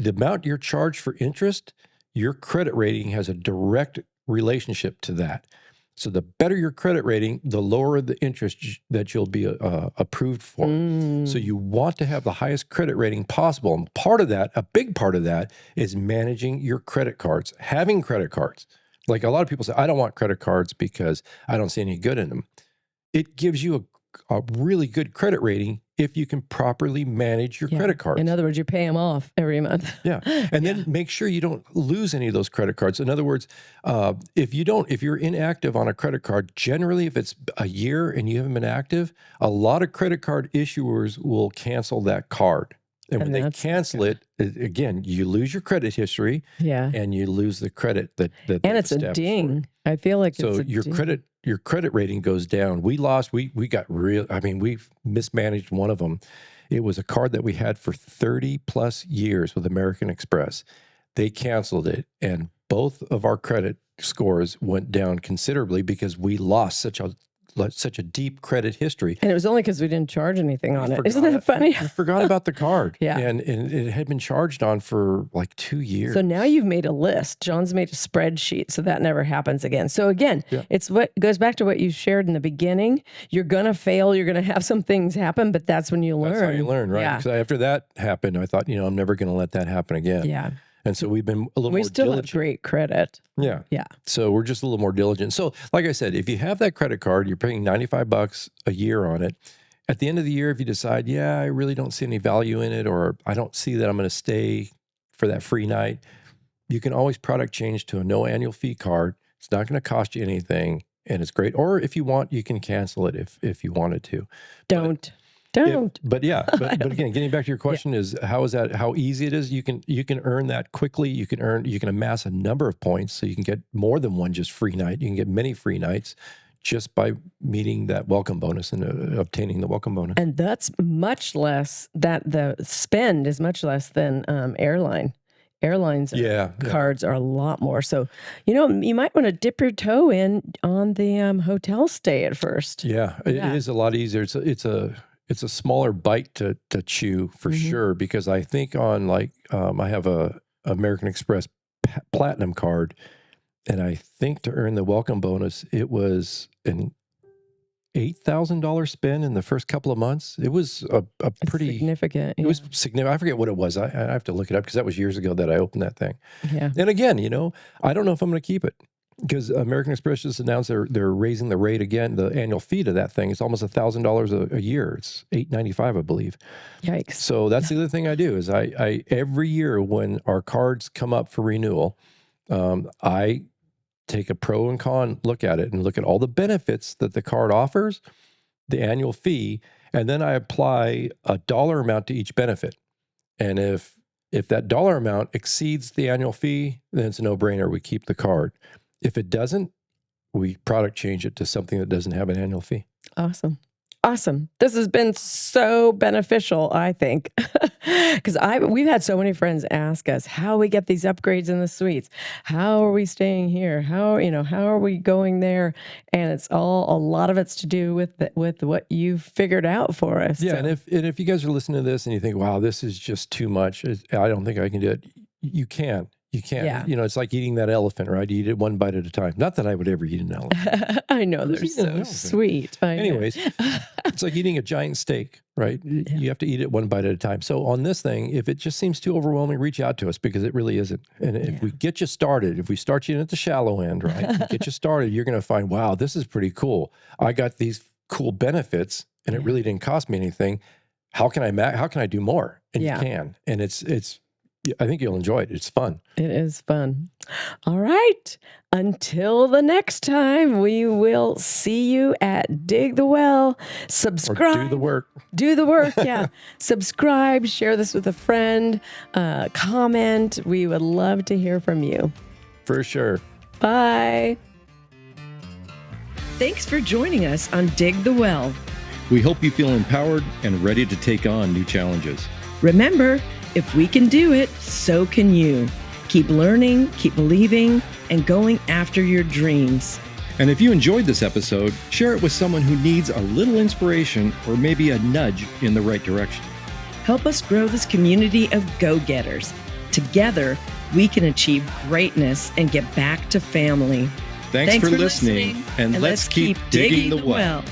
amount you're charged for interest, your credit rating has a direct relationship to that. So the better your credit rating, the lower the interest that you'll be approved for. So you want to have the highest credit rating possible. And a big part of that is managing your credit cards, having credit cards. Like a lot of people say, I don't want credit cards because I don't see any good in them. It gives you a really good credit rating if you can properly manage your credit cards. In other words, you pay them off every month. Yeah. And then make sure you don't lose any of those credit cards. In other words, if you're inactive on a credit card, generally, if it's a year and you haven't been active, a lot of credit card issuers will cancel that card. And when they cancel it, again, you lose your credit history, and you lose the credit that and it's a ding. I feel like so your credit rating goes down. We mismanaged one of them. It was a card that we had for 30 plus years with American Express. They canceled it, and both of our credit scores went down considerably because we lost such a deep credit history. And it was only because we didn't charge anything on it. Isn't that funny? I forgot about the card. Yeah. And it had been charged on for like 2 years. So now you've made a list. John's made a spreadsheet, so that never happens again. So again, it's what goes back to what you shared in the beginning. You're going to fail. You're going to have some things happen, but that's when you learn. That's how you learn, right? Yeah. Because after that happened, I thought, I'm never going to let that happen again. Yeah. And so we've been a little more diligent. We still have great credit. Yeah. Yeah. So we're just a little more diligent. So like I said, if you have that credit card, you're paying $95 a year on it. At the end of the year, if you decide, I really don't see any value in it, or I don't see that I'm going to stay for that free night, you can always product change to a no annual fee card. It's not going to cost you anything, and it's great. Or if you want, you can cancel it if you wanted to. Don't. But again, getting back to your question is how easy it is. You can earn that quickly. You can amass a number of points, so you can get more than one just free night. You can get many free nights just by meeting that welcome bonus and obtaining the welcome bonus. And that's much less, that the spend is much less than Airlines cards are a lot more. So, you might want to dip your toe in on the hotel stay at first. Yeah, it is a lot easier. It's a smaller bite to chew for sure, because I think on I have a American Express Platinum card, and I think to earn the welcome bonus, it was an $8,000 spend in the first couple of months. It was a pretty significant. It was significant. I forget what it was. I have to look it up because that was years ago that I opened that thing. Yeah. And again, I don't know if I'm going to keep it, because American Express just announced they're raising the rate again, the annual fee to that thing. It's almost $1,000 a year. It's $895, I believe. Yikes. So that's the other thing I do is I every year when our cards come up for renewal, I take a pro and con look at it and look at all the benefits that the card offers, the annual fee, And then I apply a dollar amount to each benefit. And if that dollar amount exceeds the annual fee, then it's a no-brainer. We keep the card. If it doesn't, we product change it to something that doesn't have an annual fee. Awesome. Awesome. This has been so beneficial, I think, because we've had so many friends ask us how we get these upgrades in the suites. How are we staying here? How are we going there? And a lot of it's to do with what you've figured out for us. Yeah. So. And if you guys are listening to this and you think, wow, this is just too much, I don't think I can do it. You can. You can't. Yeah. It's like eating that elephant, right? You eat it one bite at a time. Not that I would ever eat an elephant. I know, they're Who's eating an so elephant? sweet. Anyways, it's like eating a giant steak, right? Yeah. You have to eat it one bite at a time. So on this thing, if it just seems too overwhelming, reach out to us because it really isn't. And if we get you started, if we start you in at the shallow end, right? Get you started, you're going to find, wow, this is pretty cool. I got these cool benefits and it really didn't cost me anything. How can I do more? And you can. And I think you'll enjoy it. It's fun. It is fun. All right. Until the next time, we will see you at Dig the Well. Subscribe. Or do the work. Do the work, yeah. Subscribe, share this with a friend, comment. We would love to hear from you. For sure. Bye. Thanks for joining us on Dig the Well. We hope you feel empowered and ready to take on new challenges. Remember, if we can do it, so can you. Keep learning, keep believing, and going after your dreams. And if you enjoyed this episode, share it with someone who needs a little inspiration or maybe a nudge in the right direction. Help us grow this community of go-getters. Together, we can achieve greatness and get back to family. Thanks for listening, and let's keep digging the well.